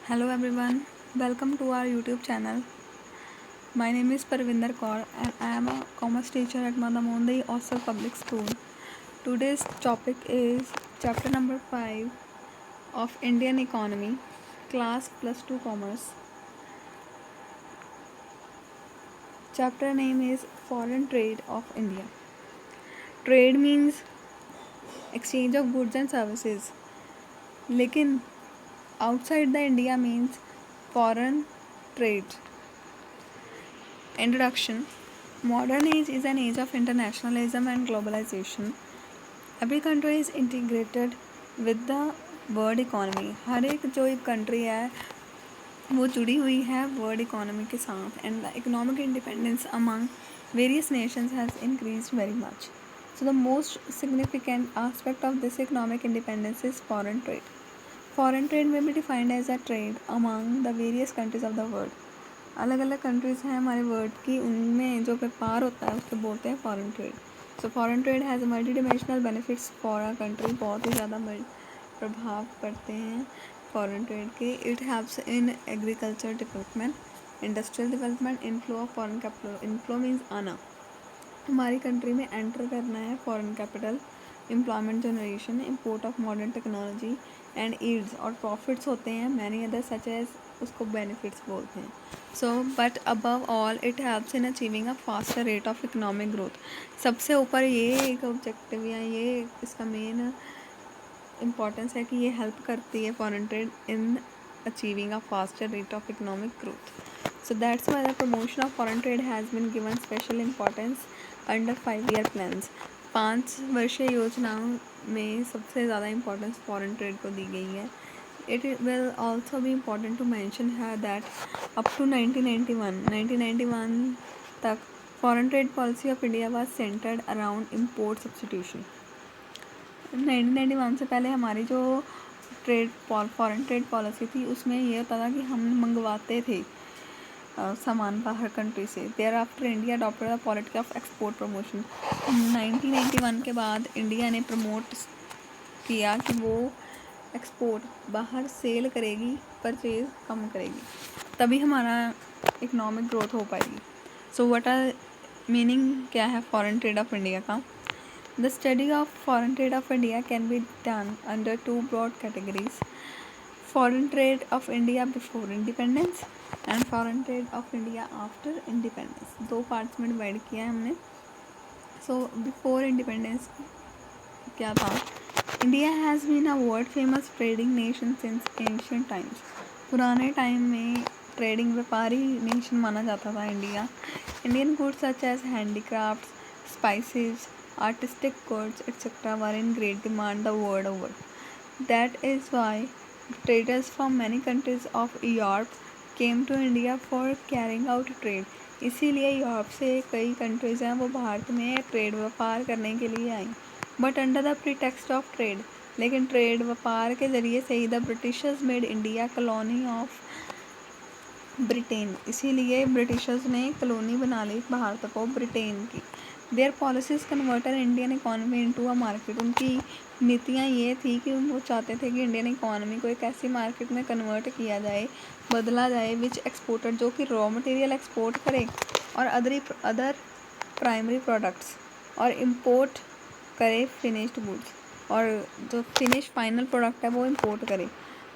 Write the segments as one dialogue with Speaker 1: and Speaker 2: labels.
Speaker 1: Hello everyone, welcome to our YouTube channel. My name is Parvinder Kaur and I am a commerce teacher at Madamondi Osser Public School. Today's topic is chapter number 5 of Indian Economy, class plus 2 commerce. Chapter name is Foreign Trade of India. Trade means exchange of goods and services. लेकिन outside the India means foreign trade. Introduction. Modern age is an age of internationalism and globalization. Every country is integrated with the world economy. हर एक जो एक country है वो जुड़ी हुई है world economy के साथ and the economic independence among various Nations has increased very much. So the most significant aspect of this economic independence is foreign trade. Foreign trade may be defined as a trade among the various countries of the world. अलग अलग countries हैं हमारे world की, उनमें जो व्यापार होता है उसको बोलते हैं foreign trade. So foreign trade has multi dimensional benefits for a country. बहुत ही ज़्यादा प्रभाव पड़ते हैं फॉरेन ट्रेड के. It helps in agriculture development, industrial development, inflow of foreign capital. Inflow means आना, हमारी कंट्री में एंटर करना है foreign capital. Employment generation, import of modern technology and aids, और प्रॉफिट्स होते हैं मैनी अदर सच एज, उसको बेनिफिट्स बोलते हैं. So but above all it helps in achieving a faster rate of economic growth. सबसे ऊपर ये एक ऑब्जेक्टिव या ये इसका मेन इम्पॉर्टेंस है कि ये हेल्प करती है foreign trade in achieving a faster rate of economic growth. So that's why the promotion of foreign trade has been given special importance under 5-year plans. 5 वर्षीय योजनाओं में सबसे ज़्यादा इम्पोर्टेंस फॉरेन ट्रेड को दी गई है. It will also be important to mention here that up to 1991 तक foreign trade policy of India was centered around import substitution. 1991 से पहले हमारी जो फॉरेन ट्रेड पॉलिसी थी उसमें ये होता था कि हम मंगवाते थे सामान बाहर कंट्री से. Thereafter India adopted the policy of export promotion. 1991 के बाद इंडिया ने प्रमोट किया कि वो एक्सपोर्ट बाहर सेल करेगी, परचेज कम करेगी, तभी हमारा इकोनॉमिक ग्रोथ हो पाएगी. सो व्हाट आर मीनिंग क्या है फॉरेन ट्रेड ऑफ इंडिया का? The study of foreign trade of India can be done under 2 broad categories. Foreign trade of India before independence and foreign trade of India after independence. 2 parts में divide किया है हमने. So before independence क्या था? India has been a world famous trading nation since ancient times. पुराने time में trading व्यापारी nation माना जाता था India. Indian goods such as handicrafts, spices, artistic goods etcetera were in great demand the world over. That is why traders from many countries of Europe came to India for carrying out trade. इसीलिए Europe से कई countries हैं वो भारत में trade व्यापार करने के लिए आई. But under the pretext of trade, लेकिन ट्रेड व्यापार के ज़रिए से ही the Britishers made India colony of Britain. इसीलिए ब्रिटिशर्स ने कॉलोनी बना ली भारत को ब्रिटेन की. Their policies converted Indian economy into a market. उनकी नीतियाँ ये थी कि वो चाहते थे कि इंडियन इकॉनमी को एक ऐसी मार्केट में कन्वर्ट किया जाए, बदला जाए, विच एक्सपोर्टर, जो कि रॉ मटेरियल एक्सपोर्ट करे और अदर प्राइमरी प्रोडक्ट्स, और इम्पोर्ट करे फिनिश्ड गुड्स, और जो फिनिश फाइनल प्रोडक्ट है वो इम्पोर्ट करे.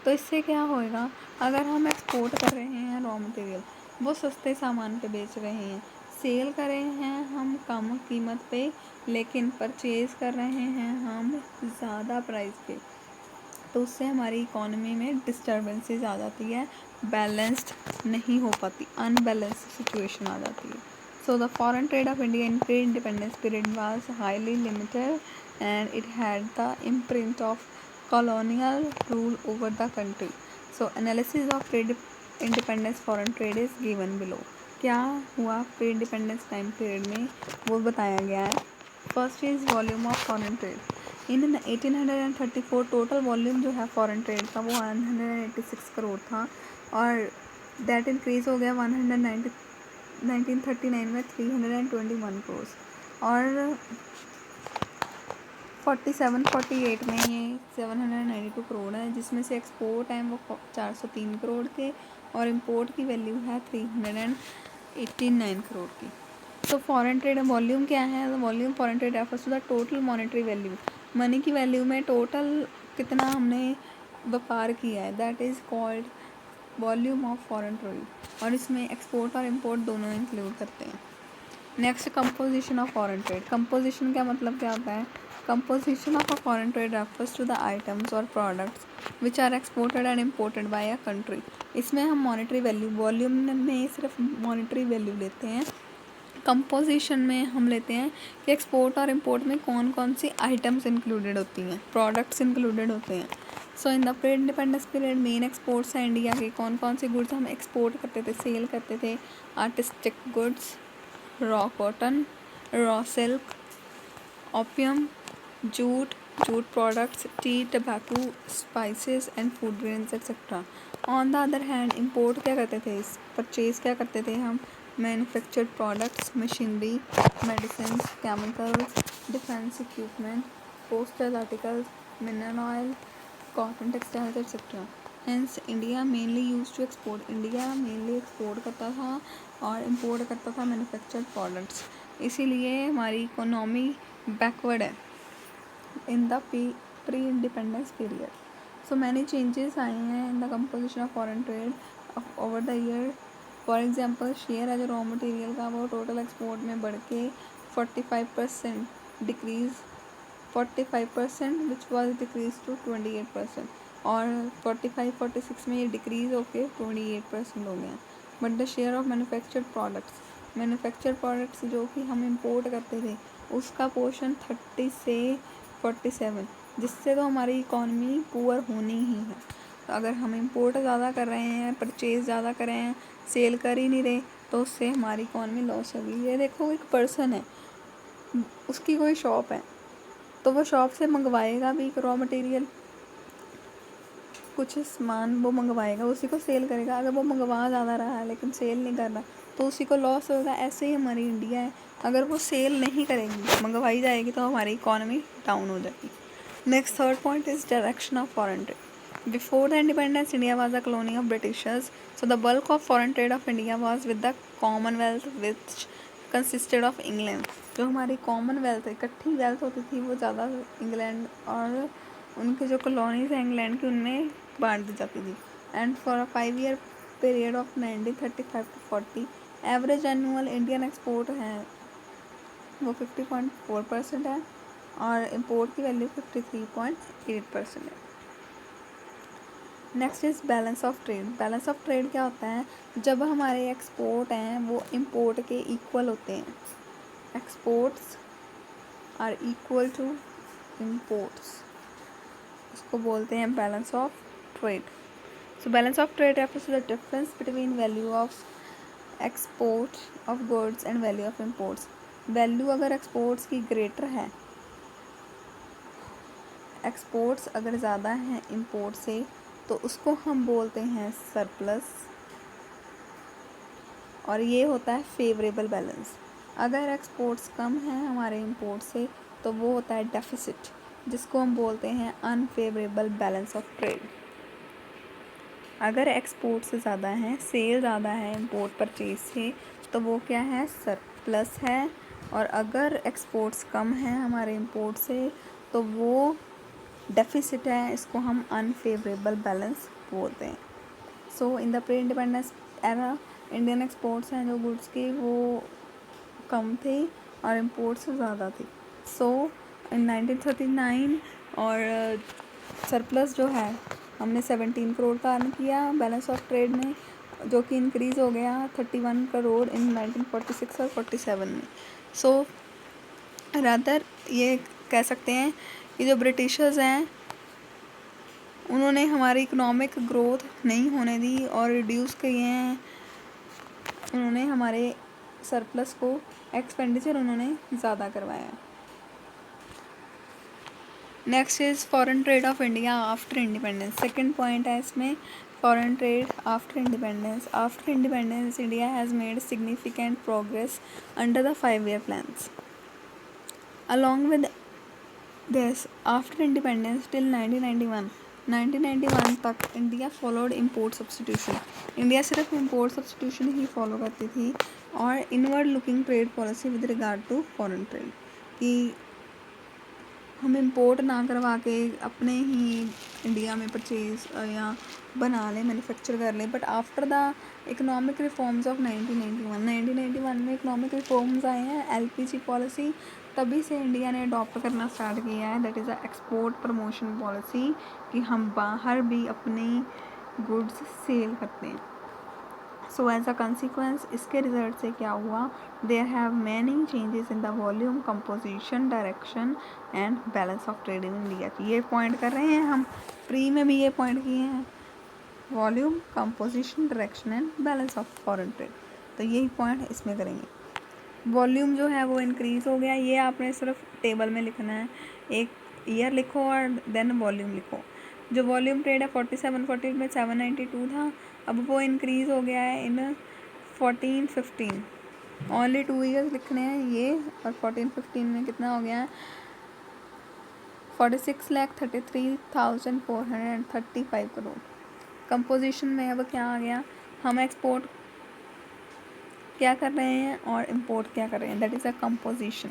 Speaker 1: तो इससे क्या होएगा? अगर हम एक्सपोर्ट कर रहे हैं रॉ मटेरियल, वो सस्ते सामान पे बेच रहे हैं, सेल कर रहे हैं हम कम कीमत पे, लेकिन परचेज़ कर रहे हैं हम ज़्यादा प्राइस पे, तो उससे हमारी इकोनॉमी में डिस्टर्बेंसेस आ जाती है, बैलेंस्ड नहीं हो पाती, अनबैलेंस्ड सिचुएशन आ जाती है. So the foreign trade of India in pre independence period was highly limited and it had the imprint of colonial rule over the country. So analysis of pre-independence foreign trade is given below. क्या हुआ pre independence time period में वो बताया गया है. First is volume of foreign trade. In 1834 total volume जो है foreign trade का वो 186 करोड़ था, और दैट इंक्रीज हो गया 1939 में 321 करोड़. और 47-48 में ये 792 करोड़ है, जिसमें से एक्सपोर्ट हैं वो 403 करोड़ के और इंपोर्ट की वैल्यू है 389 करोड़ की। तो फॉरेन ट्रेड वॉल्यूम क्या है? Volume foreign trade refers to the total monetary value, money की वैल्यू में टोटल कितना हमने व्यापार किया है, that is called volume of foreign trade, और इसमें एक्सपोर्ट और इंपोर्ट दोनों इंक्लूड करते हैं। Next, composition of foreign trade. Composition का मतलब क्या होता है? Composition of a foreign trade refers to the items और products which are exported and imported by a country. इसमें हम मॉनेटरी वैल्यू, वॉल्यूम में सिर्फ मॉनेटरी वैल्यू लेते हैं, कंपोजिशन में हम लेते हैं कि एक्सपोर्ट और इंपोर्ट में कौन कौन सी आइटम्स इंक्लूडेड होती हैं, प्रोडक्ट्स इंक्लूडेड होते हैं। So in the pre independence period main exports हैं इंडिया के, कौन कौन से गुड्स हम एक्सपोर्ट करते थे, सेल करते थे? Artistic goods, raw cotton, raw silk, opium, jute, jute products, tea, tobacco, spices and food grains etcetera. On the other hand import क्या करते थे, परचेज क्या करते थे हम? Manufactured products, machinery, medicine, chemicals, defence equipment, postal articles, mineral oil, cotton textiles etcetera. Hence India mainly used to export, India mainly export करता था और इंपोर्ट करता था मैन्युफैक्चर्ड प्रोडक्ट्स, इसीलिए हमारी इकोनॉमी बैकवर्ड है in the pre independence period. So many changes आए हैं in the composition of foreign trade over the year. For example, share as raw material का वो टोटल एक्सपोर्ट में बढ़ के 45% decrease, 45% which was decrease to 28%, और 45-46 में ये डिक्रीज होके 28% हो गया। But the share of manufactured products जो कि हम इंपोर्ट करते थे, उसका पोर्शन 30 से 47, जिससे तो हमारी इकॉनमी पुअर होनी ही है। तो अगर हम इंपोर्ट ज़्यादा कर रहे हैं, परचेज़ ज़्यादा कर रहे हैं, सेल कर ही नहीं रहे, तो उससे हमारी इकॉनमी लॉस होगी। ये देखो, एक पर्सन है, उसकी कोई शॉप है, तो वो शॉप से मंगवाएगा भी रॉ मटेरियल, कुछ सामान वो मंगवाएगा, उसी को सेल करेगा। अगर वो मंगवा ज़्यादा रहा है लेकिन सेल नहीं कर रहा, तो उसी को लॉस होगा। ऐसे ही हमारी इंडिया है, अगर वो सेल नहीं करेगी, मंगवाई जाएगी, तो हमारी इकॉनमी डाउन हो जाएगी। Next, third point is direction of foreign trade. Before the independence India was a colony of Britishers, so the bulk of foreign trade of India was with the Commonwealth which consisted of England. जो हमारी Commonwealth इकट्ठी wealth होती थी, वो ज़्यादा England और उनके जो कॉलोनीज हैं इंग्लैंड की, उनमें बांट दी जाती थी। And for a 5 year period of 1935 to 40, average annual Indian export है वो 50.4% है और इंपोर्ट की वैल्यू 53.8% है। Next is balance of trade. Balance of trade क्या होता है? जब हमारे एक्सपोर्ट हैं वो इंपोर्ट के इक्वल होते हैं, exports are equal to imports, इसको बोलते हैं balance of trade. So balance of trade refers to the difference between value of export of goods and value of imports. Value अगर एक्सपोर्ट्स की ग्रेटर है, exports अगर ज़्यादा हैं इंपोर्ट से, तो उसको हम बोलते हैं सरप्लस, और ये होता है फेवरेबल बैलेंस। अगर एक्सपोर्ट्स कम हैं हमारे इंपोर्ट से, तो वो होता है डेफिसिट, जिसको हम बोलते हैं अनफेवरेबल बैलेंस ऑफ ट्रेड। अगर एक्सपोर्ट्स ज़्यादा हैं, सेल ज़्यादा है इंपोर्ट परचेज से, तो वो क्या है? सरप्लस है। और अगर एक्सपोर्ट्स कम हैं हमारे इंपोर्ट से, तो वो डेफिसिट है, इसको हम अनफेवरेबल बैलेंस बोलते हैं। So in the pre independence era, Indian exports हैं जो गुड्स की, वो कम थे और इम्पोर्ट्स ज़्यादा थी। सो इन 1939 और सरप्लस जो है, हमने 17 करोड़ का अर्न किया बैलेंस ऑफ ट्रेड में, जो कि इंक्रीज़ हो गया 31 करोड़ इन 1946 और 47 में। सो रादर ये कह सकते हैं कि जो ब्रिटिशर्स हैं, उन्होंने हमारी इकोनॉमिक ग्रोथ नहीं होने दी और रिड्यूस किए हैं, उन्होंने हमारे सरप्लस को, एक्सपेंडिचर उन्होंने ज़्यादा करवाया। Next is foreign trade of India after independence. Second point है इसमें, foreign trade after independence. After independence India has made significant progress under the 5 year plans. Along with This after independence till 1991 तक India followed import substitution. India सिर्फ import substitution ही follow करती थी और inward looking trade policy with regard to foreign trade, कि हम import ना करवा के अपने ही इंडिया में परचेज या बना लें, मैन्युफैक्चर कर लें. But after the economic reforms of 1991 में इकोनॉमिक रिफॉर्म्स आए हैं, एलपीजी पॉलिसी, तभी से इंडिया ने अडॉप्ट करना स्टार्ट किया है. That is a export promotion policy, कि हम बाहर भी अपनी गुड्स सेल करते हैं. सो एज अ कंसिक्वेंस इसके रिजल्ट से क्या हुआ, there have many changes in the volume, composition, direction and balance of trade in India. ये पॉइंट कर रहे हैं हम, प्री में भी ये पॉइंट किए हैं, volume, composition, direction and balance of foreign trade. तो यही पॉइंट इसमें करेंगे. वॉल्यूम जो है वो इंक्रीज़ हो गया, ये आपने सिर्फ टेबल में लिखना है, एक ईयर लिखो और देन वॉल्यूम लिखो. जो वॉल्यूम ट्रेड है 47-48 में 792 था, अब वो इंक्रीज़ हो गया है इन 14-15. ओनली 2 ईयर्स लिखने हैं ये, और 14-15 में कितना हो गया है 46,33,435 करोड़. कंपोजिशन में अब क्या आ गया, हम एक्सपोर्ट क्या कर रहे हैं और इम्पोर्ट क्या कर रहे हैं, that is a composition.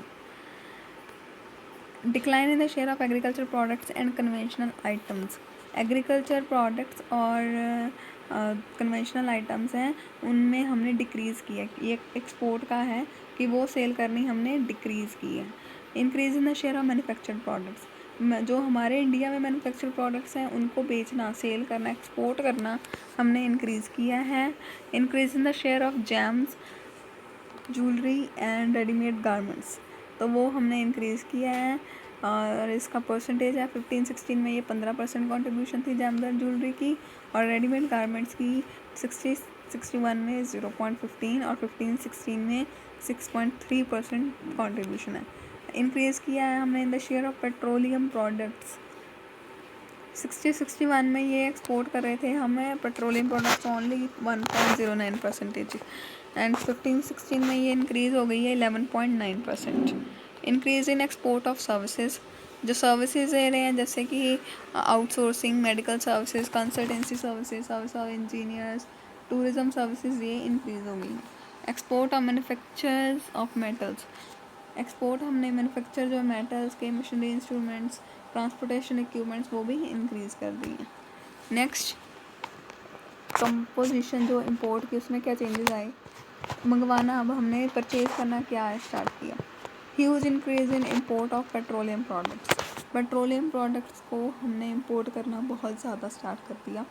Speaker 1: Decline in the share of agriculture products and conventional items. Agriculture products और कन्वेंशनल आइटम्स हैं, उनमें हमने डिक्रीज़ किया. ये एक्सपोर्ट का है कि वो सेल करनी हमने डिक्रीज़ की है. Increase in the share of manufactured products, जो हमारे इंडिया में मैन्युफैक्चर्ड प्रोडक्ट्स हैं उनको बेचना, सेल करना, एक्सपोर्ट करना हमने इंक्रीज़ किया है. Increase in the share of James, jewellery and readymade garments, तो वो हमने इंक्रीज़ किया है. और इसका परसेंटेज है 15-16 में ये 15% कॉन्ट्रीब्यूशन थी जेम्स एंड ज्वेलरी की, और रेडीमेड गारमेंट्स की 60-61 में 0.15 और 15-16 में 6.3% कॉन्ट्रीब्यूशन है. इंक्रीज़ किया है हमने इन the share of petroleum products. 60-61 में ये एक्सपोर्ट कर रहे थे हमें पेट्रोलियम प्रोडक्ट्स ओनली 1.09%, एंड 15-16 में ये इंक्रीज़ हो गई है 11.9%. Increase in export of services, जो सर्विसेज दे रहे हैं जैसे कि outsourcing, medical services, consultancy services, service of engineers, tourism services, ये इंक्रीज़ हो गई. Export of manufactures of metals, export हमने मैन्युफैक्चर जो मेटल्स के, मशीनरी, इंस्ट्रूमेंट्स, ट्रांसपोर्टेशन इक्विपमेंट्स, वो भी इंक्रीज़ कर दी हैं. नेक्स्ट कंपोजिशन जो इंपोर्ट की, उसमें क्या चेंजेस आए, मंगवाना, अब हमने परचेज़ करना क्या स्टार्ट किया. Huge increase in import of petroleum products, petroleum products को हमने इंपोर्ट करना बहुत ज़्यादा स्टार्ट कर दिया.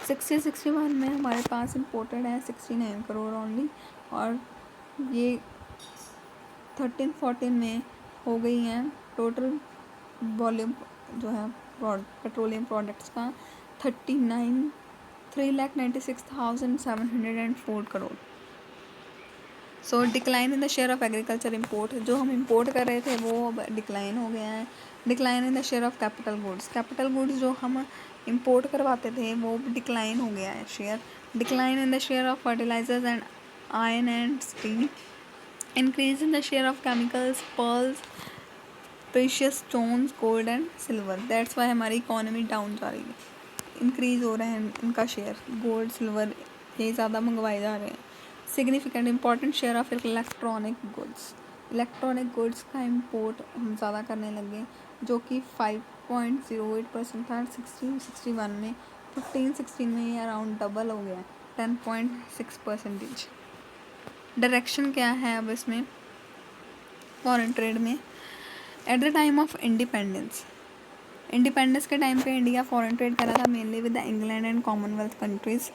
Speaker 1: 60-61 में हमारे पास इंपोर्टेड है 69 करोड़ ओनली, और ये 13-14 में हो गई हैं टोटल वॉल्यूम जो है पेट्रोलियम प्रोडक्ट्स का 3,96,704 crore. So decline in the share of agriculture import, जो हम इम्पोर्ट कर रहे थे वो अब डिक्लाइन हो गया है. Decline in the share of capital goods, capital goods जो हम इम्पोर्ट करवाते थे वो डिक्लाइन हो गया है share. Decline in the share of fertilisers and iron and steel. Increase in the share of chemicals, pearls, precious stones, gold and silver. That's why हमारी economy down जा रही है. इंक्रीज़ हो रहे हैं इनका शेयर, गोल्ड, सिल्वर, ये ज़्यादा मंगवाए जा रहे हैं. Significant important share of electronic goods, electronic goods का इंपोर्ट हम ज़्यादा करने लगे, जो कि 5.08% था 16-61 में. 15-16 में ये अराउंड डबल हो गया 10.6%. डायरेक्शन क्या है अब इसमें फॉरेन ट्रेड में. At the time of independence के टाइम पे इंडिया फॉरेन ट्रेड करा था mainly with the England and Commonwealth countries,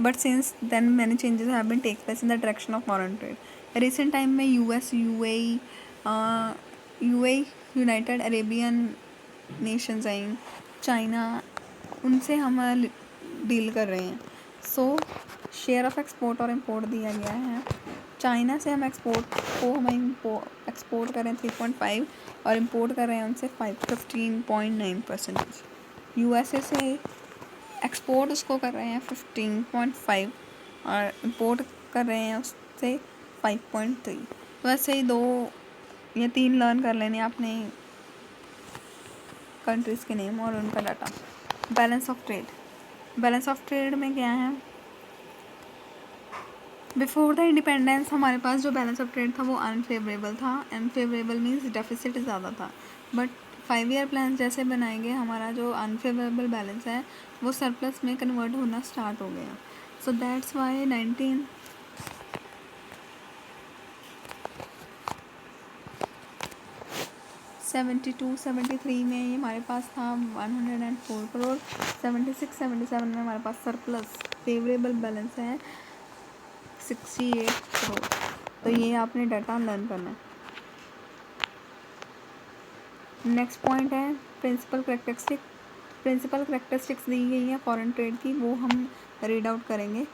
Speaker 1: but since then many changes have been take place in the direction of foreign trade. Recent time में US, UAE, United Arabian Nations I, China, उनसे हम deal कर रहे हैं. So share of export और import दिया गया है. चाइना से हम एक्सपोर्ट कर रहे हैं 3.5 और इंपोर्ट कर रहे हैं उनसे 15.9%. यूएसए से एक्सपोर्ट उसको कर रहे हैं 15.5 और इंपोर्ट कर रहे हैं उससे 5.3. वैसे ही 2 या 3 लर्न कर लेने आपने कंट्रीज़ के नेम और उनका data. Balance of trade, balance of trade में क्या है, बिफोर द इंडिपेंडेंस हमारे पास जो बैलेंस ऑफ ट्रेड था वो अनफेवरेबल था। अनफेवरेबल मीन्स डेफिसिट ज़्यादा था, बट 5 ईयर प्लान जैसे बनाएंगे हमारा जो अनफेवरेबल बैलेंस है वो सरप्लस में कन्वर्ट होना स्टार्ट हो गया। सो दैट्स वाई 1972-73 में ये हमारे पास था 104 करोड़, 76-77 में हमारे पास सरप्लस फेवरेबल बैलेंस है 68 करोड़। तो ये आपने डाटा लर्न करना है। नेक्स्ट पॉइंट है प्रिंसिपल करेक्टरिस्टिक्स दी गई है फॉरेन ट्रेड की, वो हम रीड आउट करेंगे।